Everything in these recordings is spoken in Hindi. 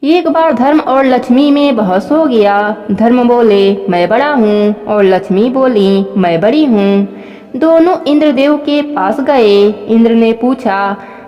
एक बार धर्म और लक्ष्मी में बहस हो गया। धर्म बोले मैं बड़ा हूँ और लक्ष्मी बोली मैं बड़ी हूँ। दोनों इंद्रदेव के पास गए। इंद्र ने पूछा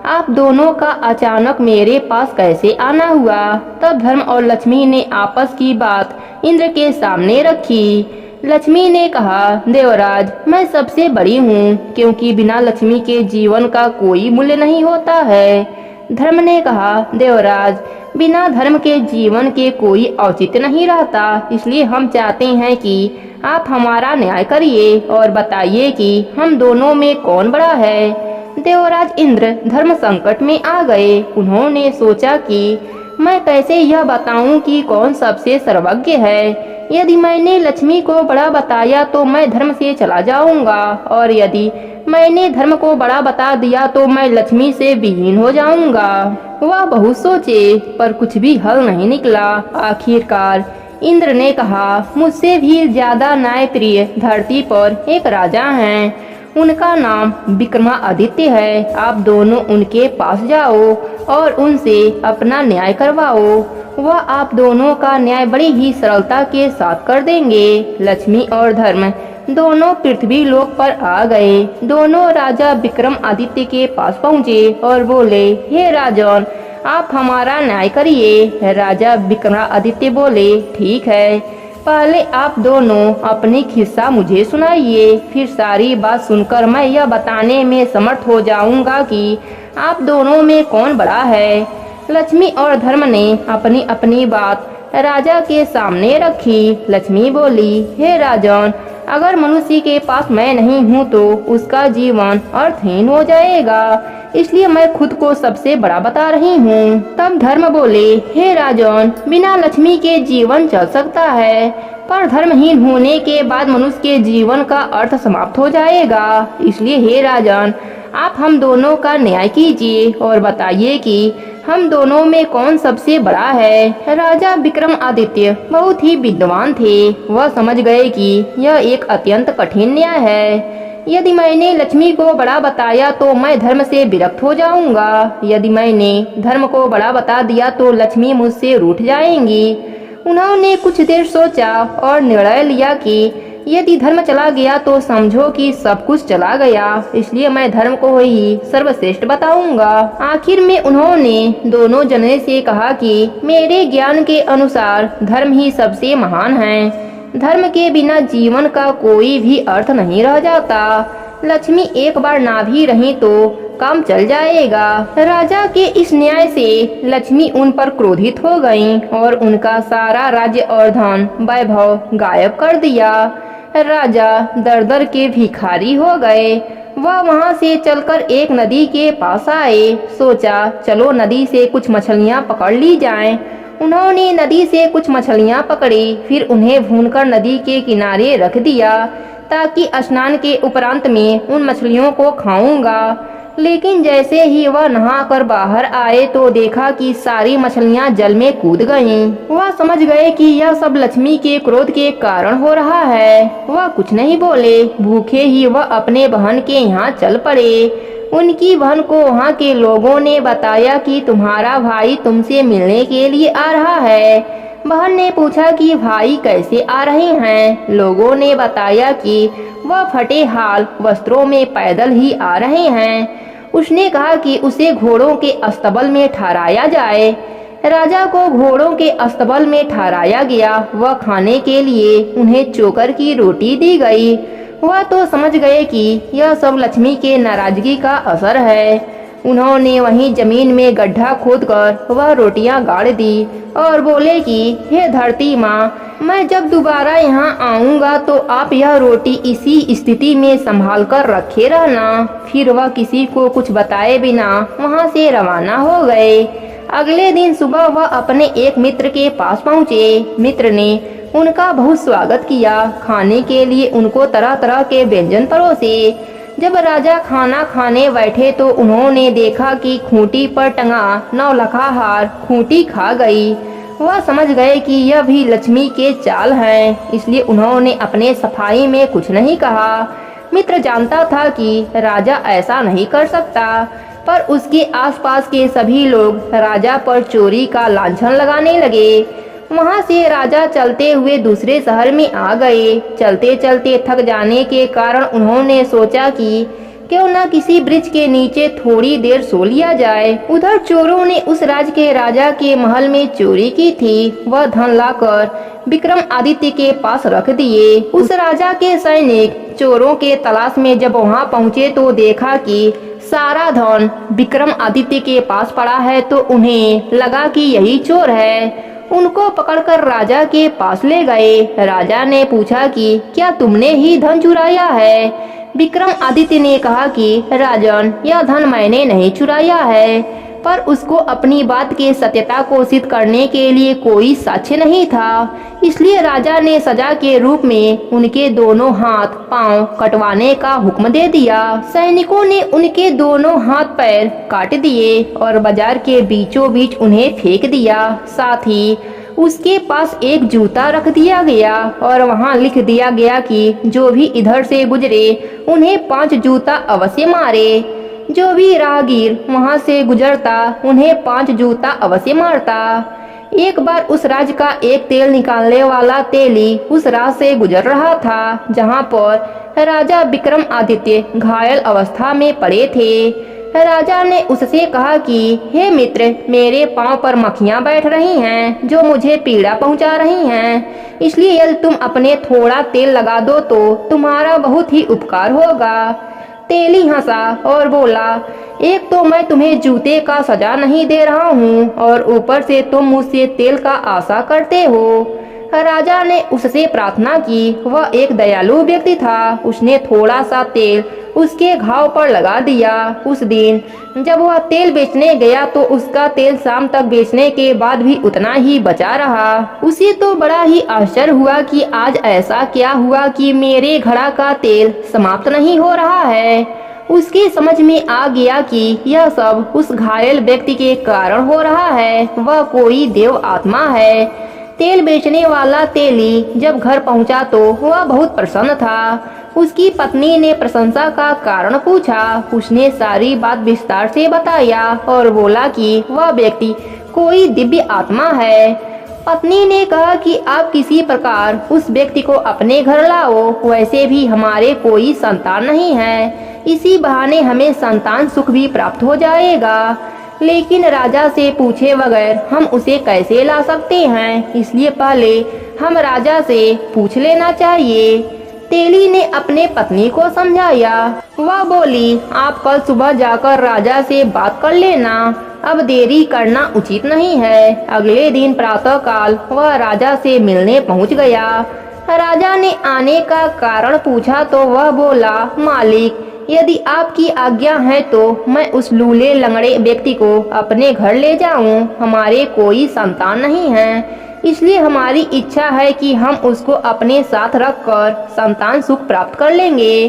आप दोनों का अचानक मेरे पास कैसे आना हुआ। तब धर्म और लक्ष्मी ने आपस की बात इंद्र के सामने रखी। लक्ष्मी ने कहा देवराज मैं सबसे बड़ी हूँ क्योंकि बिना लक्ष्मी के जीवन का कोई मूल्य नहीं होता है। धर्म ने कहा देवराज बिना धर्म के जीवन के कोई औचित्य नहीं रहता, इसलिए हम चाहते हैं कि आप हमारा न्याय करिए और बताइए कि हम दोनों में कौन बड़ा है। देवराज इंद्र धर्म संकट में आ गए। उन्होंने सोचा कि मैं कैसे यह बताऊं कि कौन सबसे सर्वज्ञ है। यदि मैंने लक्ष्मी को बड़ा बताया तो मैं धर्म से चला जाऊंगा और यदि मैंने धर्म को बड़ा बता दिया तो मैं लक्ष्मी से विहीन हो जाऊंगा। वह बहुत सोचे पर कुछ भी हल नहीं निकला। आखिरकार इंद्र ने कहा मुझसे भी ज्यादा न्यायप्रिय धरती पर एक राजा हैं। उनका नाम विक्रमादित्य है। आप दोनों उनके पास जाओ और उनसे अपना न्याय करवाओ। वह आप दोनों का न्याय बड़ी ही सरलता के साथ कर देंगे। लक्ष्मी और धर्म दोनों पृथ्वी लोक पर आ गए। दोनों राजा विक्रमादित्य के पास पहुँचे और बोले हे राजन आप हमारा न्याय करिए। राजा विक्रमादित्य बोले ठीक है, पहले आप दोनों अपनी किस्सा मुझे सुनाइए, फिर सारी बात सुनकर मैं यह बताने में समर्थ हो जाऊंगा कि आप दोनों में कौन बड़ा है। लक्ष्मी और धर्म ने अपनी अपनी बात राजा के सामने रखी। लक्ष्मी बोली हे राजन अगर मनुष्य के पास मैं नहीं हूँ तो उसका जीवन अर्थहीन हो जाएगा, इसलिए मैं खुद को सबसे बड़ा बता रही हूँ। तब धर्म बोले हे राजन बिना लक्ष्मी के जीवन चल सकता है, पर धर्महीन होने के बाद मनुष्य के जीवन का अर्थ समाप्त हो जाएगा। इसलिए हे राजन आप हम दोनों का न्याय कीजिए और बताइए कि हम दोनों में कौन सबसे बड़ा है। राजा विक्रमादित्य बहुत ही विद्वान थे। वह समझ गए कि यह एक अत्यंत कठिन न्याय है। यदि मैंने लक्ष्मी को बड़ा बताया तो मैं धर्म से विरक्त हो जाऊंगा। यदि मैंने धर्म को बड़ा बता दिया तो लक्ष्मी मुझसे रूठ जाएंगी। उन्होंने कुछ देर सोचा और निर्णय लिया कि यदि धर्म चला गया तो समझो कि सब कुछ चला गया, इसलिए मैं धर्म को ही सर्वश्रेष्ठ बताऊंगा। आखिर में उन्होंने दोनों जने से कहा कि मेरे ज्ञान के अनुसार धर्म ही सबसे महान है। धर्म के बिना जीवन का कोई भी अर्थ नहीं रह जाता। लक्ष्मी एक बार ना भी रही तो काम चल जाएगा। राजा के इस न्याय से लक्ष्मी उन पर क्रोधित हो गईं और उनका सारा राज्य और धन वैभव गायब कर दिया। राजा दर दर के भिखारी हो गए। वह वहां से चलकर एक नदी के पास आए। सोचा चलो नदी से कुछ मछलियां पकड़ ली जाएं। उन्होंने नदी से कुछ मछलियां पकड़ी, फिर उन्हें भूनकर नदी के किनारे रख दिया ताकि स्नान के उपरांत में उन मछलियों को खाऊंगा। लेकिन जैसे ही वह नहाकर बाहर आए तो देखा कि सारी मछलियां जल में कूद गईं। वह समझ गए कि यह सब लक्ष्मी के क्रोध के कारण हो रहा है। वह कुछ नहीं बोले। भूखे ही वह अपने बहन के यहाँ चल पड़े। उनकी बहन को वहाँ के लोगों ने बताया कि तुम्हारा भाई तुमसे मिलने के लिए आ रहा है। बहन ने पूछा कि भाई कैसे आ रहे हैं। लोगों ने बताया कि वह फटे हाल वस्त्रों में पैदल ही आ रहे हैं। उसने कहा कि उसे घोड़ों के अस्तबल में ठहराया जाए। राजा को घोड़ों के अस्तबल में ठहराया गया। वह खाने के लिए उन्हें चोकर की रोटी दी गई। वह तो समझ गए कि यह सब लक्ष्मी के नाराजगी का असर है। उन्होंने वहीं जमीन में गड्ढा खोदकर वह रोटियां गाड़ दी और बोले कि हे धरती माँ, मैं जब दोबारा यहाँ आऊँगा तो आप यह रोटी इसी स्थिति में संभाल कर रखे रहना। फिर वह किसी को कुछ बताए बिना वहाँ से रवाना हो गए। अगले दिन सुबह वह अपने एक मित्र के पास पहुँचे। मित्र ने उनका बहुत स्वागत किया। खाने के लिए उनको तरह तरह के व्यंजन परोसे। जब राजा खाना खाने बैठे तो उन्होंने देखा कि खूंटी पर टंगा नौलखा हार खूंटी खा गई। वह समझ गए कि यह भी लक्ष्मी के चाल हैं, इसलिए उन्होंने अपने सफाई में कुछ नहीं कहा। मित्र जानता था कि राजा ऐसा नहीं कर सकता। पर उसके आसपास के सभी लोग राजा पर चोरी का लांछन लगाने लगे। वहां से राजा चलते हुए दूसरे शहर में आ गए। चलते चलते थक जाने के कारण उन्होंने सोचा कि क्यों न किसी वृक्ष के नीचे थोड़ी देर सो लिया जाए। उधर चोरों ने उस राज्य के राजा के महल में चोरी की थी। वह धन लाकर विक्रमादित्य के पास रख दिए। उस राजा के सैनिक चोरों के तलाश में जब वहां पहुंचे तो देखा कि सारा धन विक्रमादित्य के पास पड़ा है, तो उन्हें लगा कि यही चोर है। उनको पकड़कर राजा के पास ले गए। राजा ने पूछा कि क्या तुमने ही धन चुराया है? विक्रमादित्य ने कहा कि राजन, यह धन मैंने नहीं चुराया है, पर उसको अपनी बात के सत्यता को सिद्ध करने के लिए कोई साक्ष्य नहीं था। इसलिए राजा ने सजा के रूप में उनके दोनों हाथ पांव कटवाने का हुक्म दे दिया। सैनिकों ने उनके दोनों हाथ पैर काट दिए और बाजार के बीचों बीच उन्हें फेंक दिया। साथ ही उसके पास एक जूता रख दिया गया और वहां लिख दिया गया कि जो भी इधर से गुजरे उन्हें 5 जूता अवश्य मारे। जो भी राहगीर वहां से गुजरता उन्हें 5 जूता अवश्य मारता। एक बार उस राज्य का एक तेल निकालने वाला तेली उस राह से गुजर रहा था, जहां पर राजा विक्रमादित्य घायल अवस्था में पड़े थे। राजा ने उससे कहा कि हे मित्र, मेरे पांव पर मक्खियां बैठ रही हैं जो मुझे पीड़ा पहुंचा रही हैं, इसलिए यदि तुम अपने थोड़ा तेल लगा दो तो तुम्हारा बहुत ही उपकार होगा। तेली हंसा और बोला, एक तो मैं तुम्हें जूते का सजा नहीं दे रहा हूँ और ऊपर से तुम मुझसे तेल का आशा करते हो। राजा ने उससे प्रार्थना की। वह एक दयालु व्यक्ति था। उसने थोड़ा सा तेल उसके घाव पर लगा दिया। उस दिन जब वह तेल बेचने गया तो उसका तेल शाम तक बेचने के बाद भी उतना ही बचा रहा। उसे तो बड़ा ही आश्चर्य हुआ कि आज ऐसा क्या हुआ कि मेरे घड़ा का तेल समाप्त नहीं हो रहा है। उसके समझ में आ गया कि यह सब उस घायल व्यक्ति के कारण हो रहा है। वह कोई देव आत्मा है। तेल बेचने वाला तेली जब घर पहुंचा तो वह बहुत प्रसन्न था। उसकी पत्नी ने प्रशंसा का कारण पूछा। उसने सारी बात विस्तार से बताया और बोला कि वह व्यक्ति कोई दिव्य आत्मा है। पत्नी ने कहा कि आप किसी प्रकार उस व्यक्ति को अपने घर लाओ। वैसे भी हमारे कोई संतान नहीं है, इसी बहाने हमें संतान सुख भी प्राप्त हो जाएगा। लेकिन राजा से पूछे बगैर हम उसे कैसे ला सकते हैं, इसलिए पहले हम राजा से पूछ लेना चाहिए। तेली ने अपने पत्नी को समझाया। वह बोली, आप कल सुबह जाकर राजा से बात कर लेना, अब देरी करना उचित नहीं है। अगले दिन प्रातःकाल वह राजा से मिलने पहुंच गया। राजा ने आने का कारण पूछा तो वह बोला, मालिक, यदि आपकी आज्ञा है तो मैं उस लूले लंगड़े व्यक्ति को अपने घर ले जाऊं। हमारे कोई संतान नहीं है, इसलिए हमारी इच्छा है कि हम उसको अपने साथ रखकर संतान सुख प्राप्त कर लेंगे।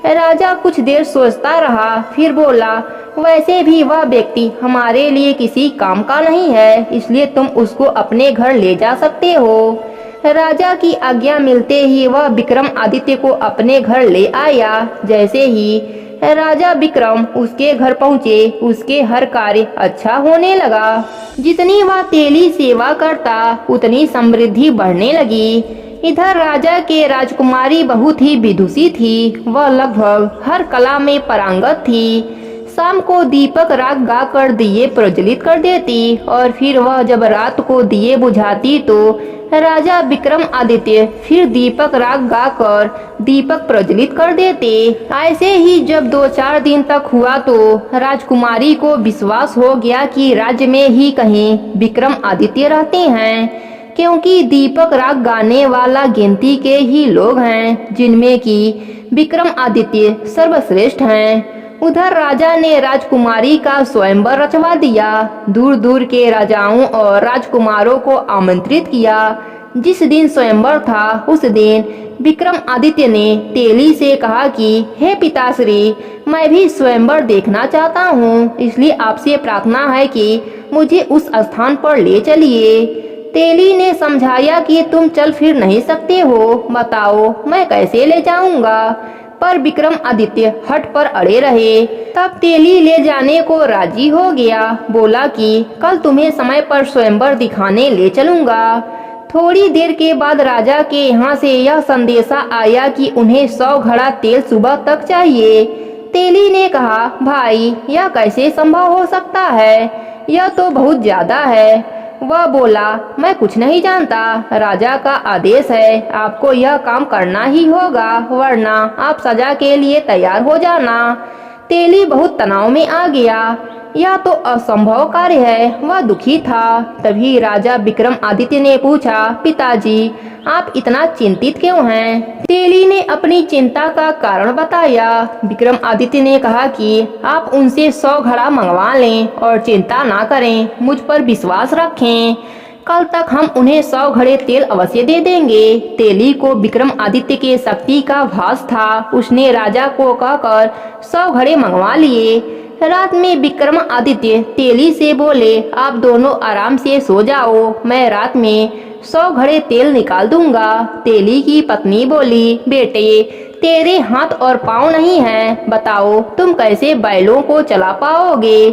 राजा कुछ देर सोचता रहा, फिर बोला, वैसे भी वह व्यक्ति हमारे लिए किसी काम का नहीं है, इसलिए तुम उसको अपने घर ले जा सकते हो। राजा की आज्ञा मिलते ही वह विक्रमादित्य को अपने घर ले आया। जैसे ही राजा विक्रम उसके घर पहुँचे, उसके हर कार्य अच्छा होने लगा। जितनी वह तेली सेवा करता उतनी समृद्धि बढ़ने लगी। इधर राजा के राजकुमारी बहुत ही विदुषी थी। वह लगभग हर कला में पारंगत थी। शाम को दीपक राग गाकर दिए प्रज्वलित कर देती और फिर वह जब रात को दिए बुझाती तो राजा विक्रमादित्य फिर दीपक राग गाकर दीपक प्रज्वलित कर देते। ऐसे ही जब 2-4 दिन तक हुआ तो राजकुमारी को विश्वास हो गया कि राज्य में ही कहीं विक्रमादित्य रहते हैं, क्योंकि दीपक राग गाने वाला गिनती के ही लोग हैं जिनमें कि विक्रमादित्य सर्वश्रेष्ठ हैं। उधर राजा ने राजकुमारी का स्वयंवर रचवा दिया। दूर दूर के राजाओं और राजकुमारों को आमंत्रित किया। जिस दिन स्वयंवर था उस दिन विक्रमादित्य ने तेली से कहा कि हे पिताश्री, मैं भी स्वयंवर देखना चाहता हूँ, इसलिए आपसे प्रार्थना है कि मुझे उस स्थान पर ले चलिए। तेली ने समझाया कि तुम चल फिर नहीं सकते हो, बताओ मैं कैसे ले जाऊंगा। पर विक्रमादित्य हट पर अड़े रहे। तब तेली ले जाने को राजी हो गया, बोला कि कल तुम्हें समय पर स्वयंवर दिखाने ले चलूंगा। थोड़ी देर के बाद राजा के यहाँ से यह संदेशा आया कि उन्हें 100 घड़ा तेल सुबह तक चाहिए। तेली ने कहा, भाई यह कैसे संभव हो सकता है, यह तो बहुत ज्यादा है। वह बोला, मैं कुछ नहीं जानता, राजा का आदेश है, आपको यह काम करना ही होगा, वरना आप सजा के लिए तैयार हो जाना। तेली बहुत तनाव में आ गया, यह तो असंभव कार्य है। वह दुखी था। तभी राजा विक्रमादित्य ने पूछा, पिताजी आप इतना चिंतित क्यों हैं? तेली ने अपनी चिंता का कारण बताया। विक्रमादित्य ने कहा कि आप उनसे 100 घड़ा मंगवा लें और चिंता ना करें, मुझ पर विश्वास रखें, कल तक हम उन्हें 100 घड़े तेल अवश्य दे देंगे। तेली को विक्रमादित्य के शक्ति का भास था। उसने राजा को कहकर 100 घड़े मंगवा लिए। रात में विक्रमादित्य तेली से बोले, आप दोनों आराम से सो जाओ, मैं रात में 100 घड़े तेल निकाल दूंगा। तेली की पत्नी बोली, बेटे तेरे हाथ और पाँव नहीं हैं, बताओ तुम कैसे बैलों को चला पाओगे?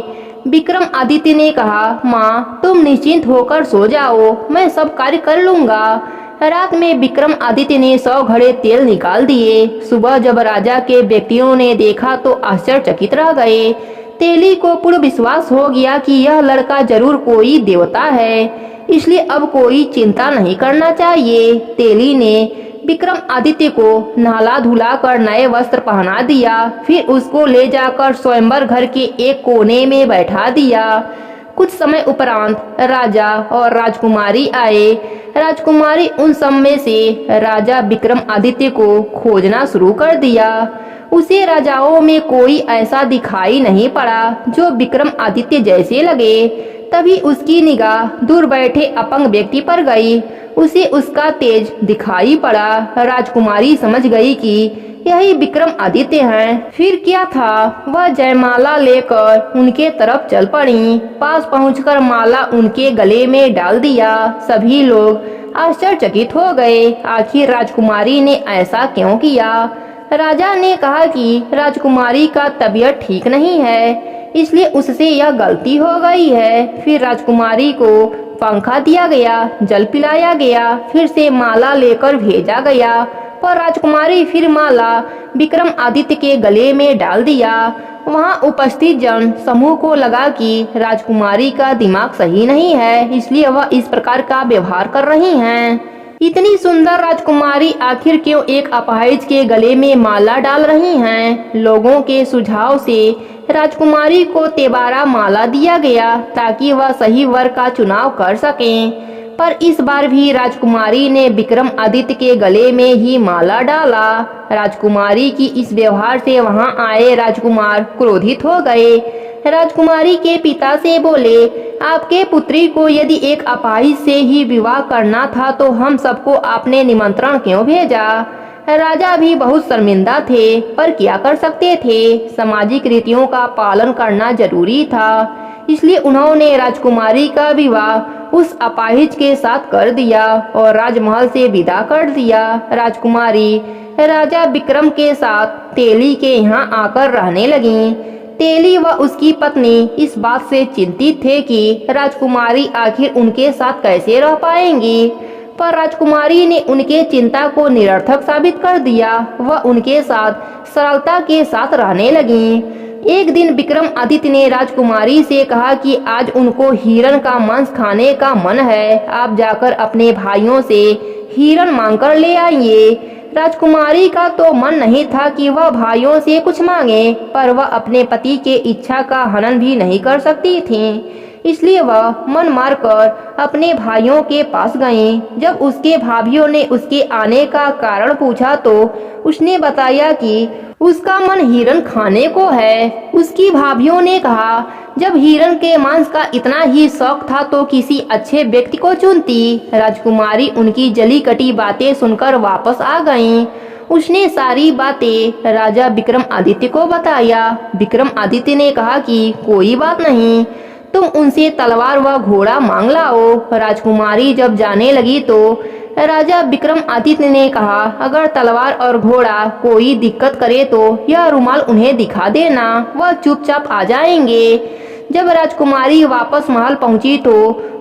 विक्रमादित्य ने कहा, माँ तुम निश्चिंत होकर सो जाओ, मैं सब कार्य कर लूंगा। रात में विक्रमादित्य ने 100 घड़े तेल निकाल दिए। सुबह जब राजा के व्यक्तियों ने देखा तो आश्चर्यचकित रह गए। तेली को पूर्ण विश्वास हो गया कि यह लड़का जरूर कोई देवता है, इसलिए अब कोई चिंता नहीं करना चाहिए। तेली ने विक्रमादित्य को नहला धुला कर नए वस्त्र पहना दिया, फिर उसको ले जाकर स्वयंवर घर के एक कोने में बैठा दिया। कुछ समय उपरांत राजा और राजकुमारी आए। राजकुमारी उन सब में से राजा विक्रमादित्य को खोजना शुरू कर दिया। उसे राजाओं में कोई ऐसा दिखाई नहीं पड़ा जो विक्रमादित्य जैसे लगे। तभी उसकी निगाह दूर बैठे अपंग व्यक्ति पर गई। उसे उसका तेज दिखाई पड़ा। राजकुमारी समझ गई कि यही विक्रमादित्य हैं। फिर क्या था, वह जयमाला लेकर उनके तरफ चल पड़ी। पास पहुंचकर माला उनके गले में डाल दिया। सभी लोग आश्चर्यचकित हो गए, आखिर राजकुमारी ने ऐसा क्यों किया? राजा ने कहा कि राजकुमारी का तबीयत ठीक नहीं है, इसलिए उससे यह गलती हो गई है। फिर राजकुमारी को पंखा दिया गया, जल पिलाया गया, फिर से माला लेकर भेजा गया, पर राजकुमारी फिर माला विक्रमादित्य के गले में डाल दिया। वहां उपस्थित जन समूह को लगा कि राजकुमारी का दिमाग सही नहीं है, इसलिए वह इस प्रकार का व्यवहार कर रही हैं। इतनी सुंदर राजकुमारी आखिर क्यों एक अपाहिज के गले में माला डाल रही हैं? लोगों के सुझाव से राजकुमारी को तेबारा माला दिया गया ताकि वह सही वर का चुनाव कर सकें, पर इस बार भी राजकुमारी ने विक्रमादित्य के गले में ही माला डाला। राजकुमारी की इस व्यवहार से वहां आए राजकुमार क्रोधित हो गए। राजकुमारी के पिता से बोले, आपके पुत्री को यदि एक अपाहिज से ही विवाह करना था तो हम सबको आपने निमंत्रण क्यों भेजा? राजा भी बहुत शर्मिंदा थे, पर क्या कर सकते थे, सामाजिक रीतियों का पालन करना जरूरी था। इसलिए उन्होंने राजकुमारी का विवाह उस अपाहिज के साथ कर दिया और राजमहल से विदा कर दिया। राजकुमारी राजा विक्रम के साथ तेली के यहाँ आकर रहने लगी। तेली व उसकी पत्नी इस बात से चिंतित थे कि राजकुमारी आखिर उनके साथ कैसे रह पाएंगी, पर राजकुमारी ने उनके चिंता को निरर्थक साबित कर दिया। वह उनके साथ सरलता के साथ रहने लगी। एक दिन विक्रमादित्य ने राजकुमारी से कहा कि आज उनको हिरण का मांस खाने का मन है, आप जाकर अपने भाइयों से हिरण मांगकर ले आइए। राजकुमारी का तो मन नहीं था कि वह भाइयों से कुछ मांगे, पर वह अपने पति के इच्छा का हनन भी नहीं कर सकती थी, इसलिए वह मन मारकर अपने भाइयों के पास गईं। जब उसके भाइयों ने उसके आने का कारण पूछा तो उसने बताया कि उसका मन हिरण खाने को है। उसकी भाभियों ने कहा, जब हिरण के मांस का इतना ही शौक था तो किसी अच्छे व्यक्ति को चुनती। राजकुमारी उनकी जली कटी बातें सुनकर वापस आ गईं। उसने सारी बातें राजा विक्रमादित्य को बताया। विक्रमादित्य ने कहा कि कोई बात नहीं, तुम उनसे तलवार व घोड़ा मांग लाओ। राजकुमारी जब जाने लगी तो राजा विक्रमादित्य ने कहा, अगर तलवार और घोड़ा कोई दिक्कत करे तो यह रुमाल उन्हें दिखा देना, वह चुपचाप आ जाएंगे। जब राजकुमारी वापस महल पहुंची तो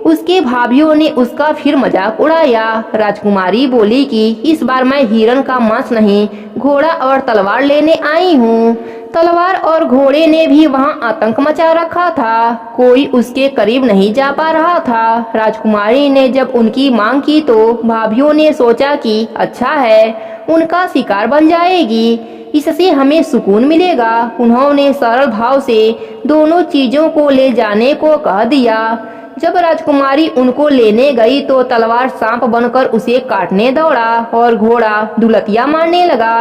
उसके भाभियों ने उसका फिर मजाक उड़ाया। राजकुमारी बोली कि इस बार मैं हिरण का मांस नहीं, घोड़ा और तलवार लेने आई हूँ। तलवार और घोड़े ने भी वहाँ आतंक मचा रखा था, कोई उसके करीब नहीं जा पा रहा था। राजकुमारी ने जब उनकी मांग की तो भाभियों ने सोचा कि अच्छा है, उनका शिकार बन जाएगी, इससे हमें सुकून मिलेगा। उन्होंने सरल भाव से दोनों चीजों को ले जाने को कह दिया। जब राजकुमारी उनको लेने गई तो तलवार सांप बनकर उसे काटने दौड़ा और घोड़ा दुलतिया मारने लगा।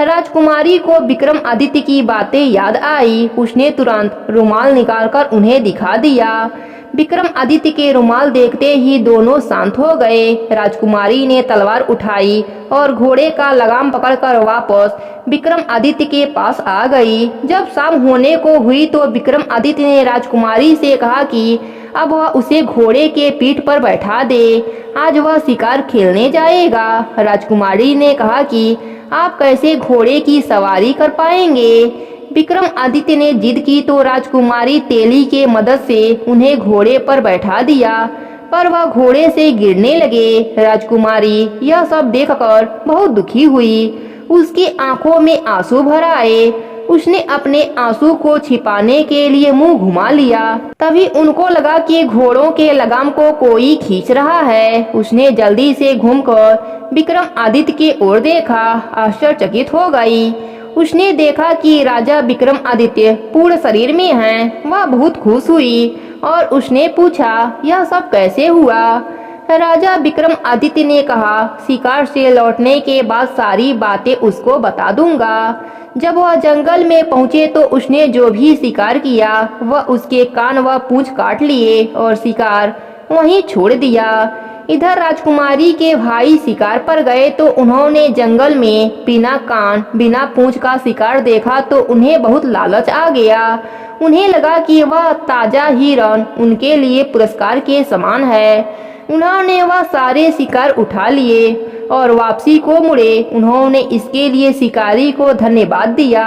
राजकुमारी को विक्रमादित्य की बातें याद आई। उसने तुरंत रुमाल निकालकर उन्हें दिखा दिया। विक्रमादित्य के रुमाल देखते ही दोनों शांत हो गए। राजकुमारी ने तलवार उठाई और घोड़े का लगाम पकड़कर वापस विक्रमादित्य के पास आ गई। जब शाम होने को हुई तो विक्रमादित्य ने राजकुमारी से कहा कि अब वह उसे घोड़े के पीठ पर बैठा दे, आज वह शिकार खेलने जाएगा। राजकुमारी ने कहा कि आप कैसे घोड़े की सवारी कर पाएंगे। विक्रमादित्य ने जिद की तो राजकुमारी तेली के मदद से उन्हें घोड़े पर बैठा दिया, पर वह घोड़े से गिरने लगे। राजकुमारी यह सब देखकर बहुत दुखी हुई, उसकी आंखों में आंसू भर आए। उसने अपने आंसू को छिपाने के लिए मुंह घुमा लिया। तभी उनको लगा कि घोड़ों के लगाम को कोई खींच रहा है। उसने जल्दी से घूमकर विक्रमादित्य की ओर देखा, आश्चर्यचकित हो गई। उसने देखा कि राजा विक्रमादित्य पूर्ण शरीर में हैं। वह बहुत खुश हुई और उसने पूछा, यह सब कैसे हुआ। राजा विक्रमादित्य ने कहा, शिकार से लौटने के बाद सारी बातें उसको बता दूंगा। जब वह जंगल में पहुंचे तो उसने जो भी शिकार किया वह उसके कान व पूंछ काट लिए और शिकार वहीं छोड़ दिया। इधर राजकुमारी के भाई शिकार पर गए तो उन्होंने जंगल में बिना कान बिना पूंछ का शिकार देखा तो उन्हें बहुत लालच आ गया। उन्हें लगा कि वह ताजा हिरण उनके लिए पुरस्कार के समान है। उन्होंने वह सारे शिकार उठा लिए और वापसी को मुड़े। उन्होंने इसके लिए शिकारी को धन्यवाद दिया।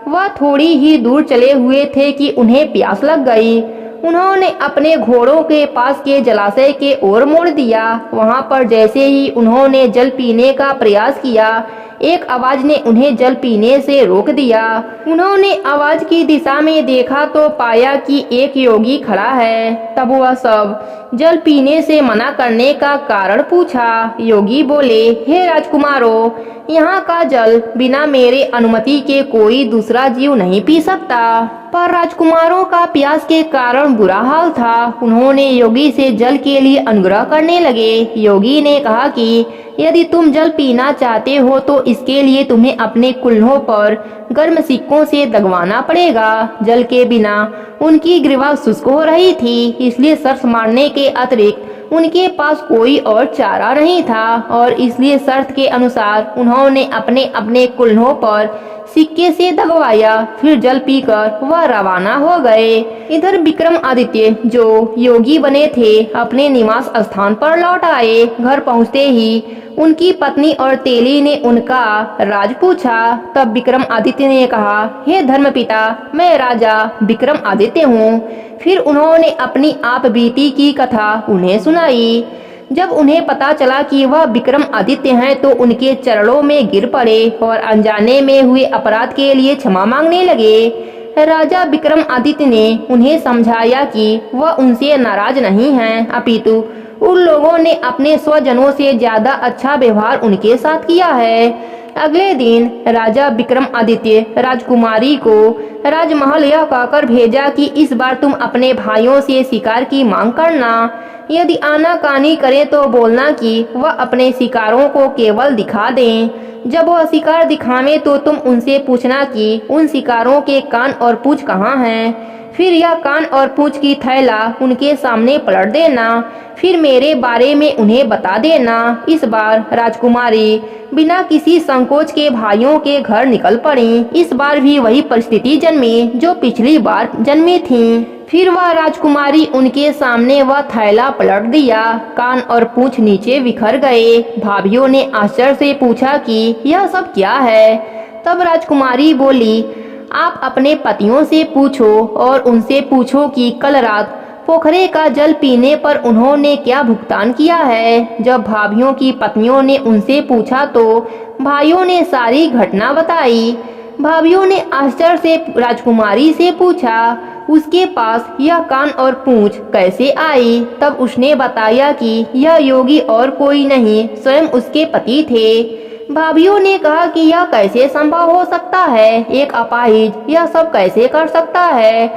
वह थोड़ी ही दूर चले हुए थे कि उन्हें प्यास लग गई। उन्होंने अपने घोड़ों के पास के जलाशय के ओर मोड़ दिया। वहां पर जैसे ही उन्होंने जल पीने का प्रयास किया, एक आवाज ने उन्हें जल पीने से रोक दिया। उन्होंने आवाज की दिशा में देखा तो पाया कि एक योगी खड़ा है। तब वह सब जल पीने से मना करने का कारण पूछा। योगी बोले, हे राजकुमारों, यहाँ का जल बिना मेरे अनुमति के कोई दूसरा जीव नहीं पी सकता। पर राजकुमारों का प्यास के कारण बुरा हाल था। उन्होंने योगी से जल के लिए अनुग्रह करने लगे। योगी ने कहा कि यदि तुम जल पीना चाहते हो तो इसके लिए तुम्हें अपने कुल्हों पर गर्म सिक्कों से दगवाना पड़ेगा। जल के बिना उनकी ग्रीवा शुष्क हो रही थी, इसलिए शर्त मारने के अतिरिक्त उनके पास कोई और चारा नहीं था और इसलिए शर्त के अनुसार उन्होंने अपने अपने कुल्हों पर सिक्के से दगवाया। फिर जल पीकर वह रवाना हो गए। इधर विक्रमादित्य जो योगी बने थे अपने निवास स्थान पर लौट आए। घर पहुंचते ही उनकी पत्नी और तेली ने उनका राज पूछा। तब विक्रमादित्य ने कहा, हे धर्मपिता, मैं राजा विक्रमादित्य हूँ। फिर उन्होंने अपनी आप बीती की कथा उन्हें सुनाई। जब उन्हें पता चला कि वह विक्रमादित्य हैं तो उनके चरणों में गिर पड़े और अनजाने में हुए अपराध के लिए क्षमा मांगने लगे। राजा विक्रमादित्य ने उन्हें समझाया कि वह उनसे नाराज नहीं हैं, अपितु उन लोगों ने अपने स्वजनों से ज्यादा अच्छा व्यवहार उनके साथ किया है। अगले दिन राजा विक्रमादित्य राजकुमारी को राजमहल यह कहकर भेजा कि इस बार तुम अपने भाइयों से शिकार की मांग करना। यदि आनाकानी करें तो बोलना कि वह अपने शिकारों को केवल दिखा दें। जब वह शिकार दिखावे तो तुम उनसे पूछना कि उन शिकारों के कान और पूंछ कहाँ हैं। फिर यह कान और पूंछ की थैला उनके सामने पलट देना। फिर मेरे बारे में उन्हें बता देना। इस बार राजकुमारी बिना किसी संकोच के भाइयों के घर निकल पड़ी। इस बार भी वही परिस्थिति जन्मी जो पिछली बार जन्मी थी। फिर वह राजकुमारी उनके सामने वह थैला पलट दिया। कान और पूंछ नीचे बिखर गए। भाभियों ने आश्चर्य से पूछा कि यह सब क्या है। तब राजकुमारी बोली, आप अपने पतियों से पूछो और उनसे पूछो कि कल रात पोखरे का जल पीने पर उन्होंने क्या भुगतान किया है। जब भाभियों की पत्नियों ने उनसे पूछा तो भाइयों ने सारी घटना बताई। भाभियों ने आश्चर्य से राजकुमारी से पूछा, उसके पास यह कान और पूंछ कैसे आई। तब उसने बताया कि यह योगी और कोई नहीं, स्वयं उसके पति थे। भाभियों ने कहा कि यह कैसे संभव हो सकता है, एक अपाहिज यह सब कैसे कर सकता है।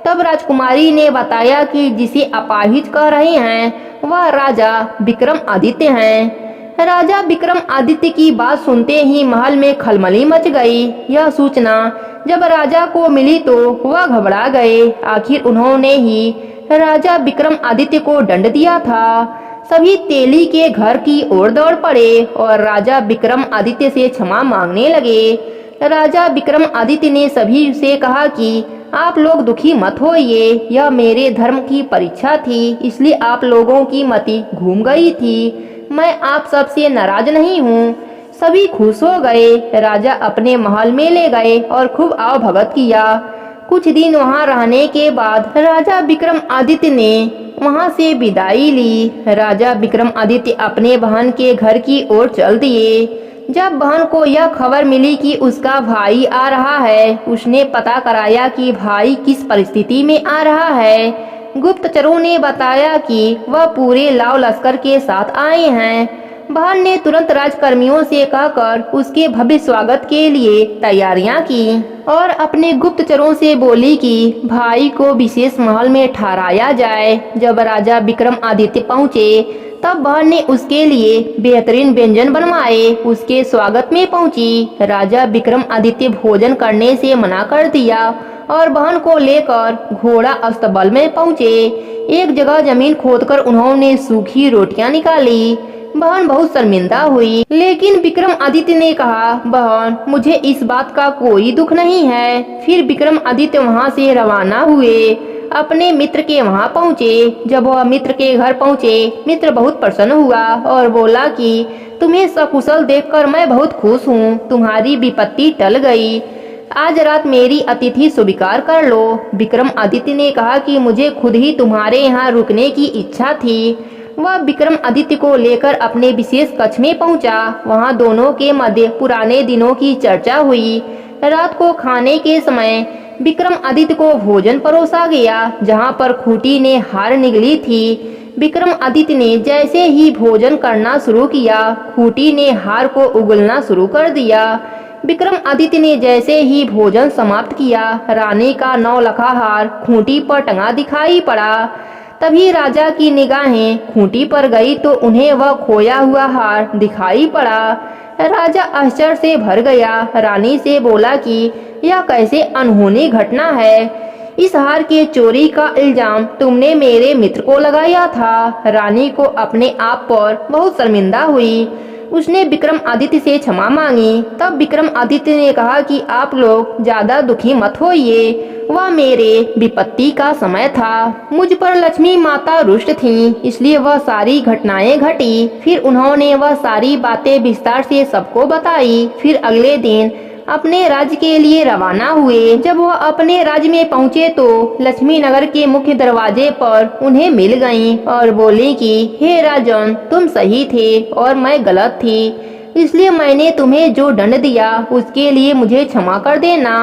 तब राजकुमारी ने बताया कि जिसे अपाहिज कह रहे हैं वह राजा विक्रमादित्य हैं। राजा विक्रमादित्य की बात सुनते ही महल में खलबली मच गई। यह सूचना जब राजा को मिली तो वह घबरा गए। आखिर उन्होंने ही राजा विक्रमादित्य को दंड दिया था। सभी तेली के घर की ओर दौड़ पड़े और राजा विक्रमादित्य से क्षमा मांगने लगे। राजा विक्रमादित्य ने सभी से कहा कि आप लोग दुखी मत होइए, यह मेरे धर्म की परीक्षा थी, इसलिए आप लोगों की मति घूम गई थी। मैं आप सबसे नाराज नहीं हूँ। सभी खुश हो गए। राजा अपने महल में ले गए और खूब आवभगत किया। कुछ दिन वहाँ रहने के बाद राजा विक्रमादित्य ने वहाँ से विदाई ली। राजा विक्रमादित्य अपने बहन के घर की ओर चल दिए। जब बहन को यह खबर मिली कि उसका भाई आ रहा है, उसने पता कराया कि भाई किस परिस्थिति में आ रहा है। गुप्तचरों ने बताया कि वह पूरे लाव लश्कर के साथ आए हैं। बहन ने तुरंत राजकर्मियों से कहकर उसके भव्य स्वागत के लिए तैयारियां की और अपने गुप्तचरों से बोली कि भाई को विशेष महल में ठहराया जाए। जब राजा विक्रमादित्य पहुँचे तब बहन ने उसके लिए बेहतरीन व्यंजन बनवाए। उसके स्वागत में पहुंची। राजा विक्रमादित्य भोजन करने से मना कर दिया और बहन को लेकर घोड़ा अस्तबल में पहुंचे। एक जगह जमीन खोदकर उन्होंने सूखी रोटियां निकाली। बहन बहुत शर्मिंदा हुई, लेकिन विक्रमादित्य ने कहा, बहन मुझे इस बात का कोई दुख नहीं है। फिर विक्रमादित्य वहां से रवाना हुए। अपने मित्र के वहां पहुंचे। जब वह मित्र के घर पहुंचे, मित्र बहुत प्रसन्न हुआ और बोला कि तुम्हें सकुशल देखकर मैं बहुत खुश हूँ। तुम्हारी विपत्ति टल गई। आज रात मेरी अतिथि स्वीकार कर लो। विक्रमादित्य ने कहा कि मुझे खुद ही तुम्हारे यहाँ रुकने की इच्छा थी। वह विक्रमादित्य को लेकर अपने विशेष कक्ष में पहुंचा। वहां दोनों के मध्य पुराने दिनों की चर्चा हुई। रात को खाने के समय विक्रमादित्य को भोजन परोसा गया, जहां पर खूंटी ने हार निगली थी। विक्रमादित्य ने जैसे ही भोजन करना शुरू किया, खूंटी ने हार को उगलना शुरू कर दिया। विक्रमादित्य ने जैसे ही भोजन समाप्त किया, रानी का नौलखा हार खूंटी पर टंगा दिखाई पड़ा। तभी राजा की निगाहें खूंटी पर गई तो उन्हें वह खोया हुआ हार दिखाई पड़ा। राजा आश्चर्य से भर गया। रानी से बोला कि यह कैसे अनहोनी घटना है। इस हार के चोरी का इल्जाम तुमने मेरे मित्र को लगाया था। रानी को अपने आप पर बहुत शर्मिंदा हुई। उसने विक्रमादित्य से क्षमा मांगी। तब विक्रमादित्य ने कहा कि आप लोग ज्यादा दुखी मत होइए, वह मेरे विपत्ति का समय था। मुझ पर लक्ष्मी माता रुष्ट थीं, इसलिए वह सारी घटनाएं घटी। फिर उन्होंने वह सारी बातें विस्तार से सबको बताई। फिर अगले दिन अपने राज्य के लिए रवाना हुए। जब वह अपने राज्य में पहुँचे तो लक्ष्मी नगर के मुख्य दरवाजे पर उन्हें मिल गईं और बोली कि हे राजन, तुम सही थे और मैं गलत थी, इसलिए मैंने तुम्हें जो दंड दिया उसके लिए मुझे क्षमा कर देना।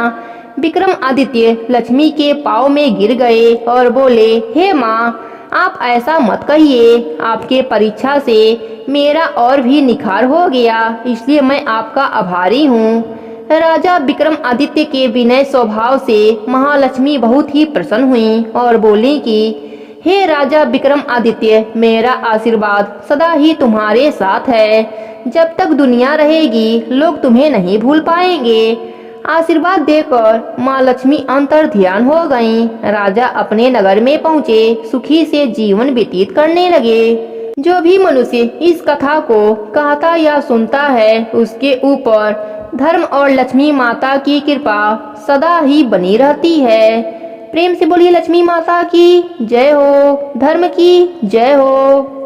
विक्रमादित्य लक्ष्मी के पाँव में गिर गए और बोले, हे माँ, आप ऐसा मत कहिए। आपके परीक्षा से मेरा और भी निखार हो गया, इसलिए मैं आपका आभारी हूँ। राजा विक्रमादित्य के विनय स्वभाव से महालक्ष्मी बहुत ही प्रसन्न हुई और बोली कि हे राजा विक्रमादित्य, मेरा आशीर्वाद सदा ही तुम्हारे साथ है। जब तक दुनिया रहेगी लोग तुम्हें नहीं भूल पाएंगे। आशीर्वाद देकर माँ लक्ष्मी अंतर ध्यान हो गईं। राजा अपने नगर में पहुँचे, सुखी से जीवन व्यतीत करने लगे। जो भी मनुष्य इस कथा को कहता या सुनता है, उसके ऊपर धर्म और लक्ष्मी माता की कृपा सदा ही बनी रहती है। प्रेम से बोलिए लक्ष्मी माता की जय हो, धर्म की जय हो।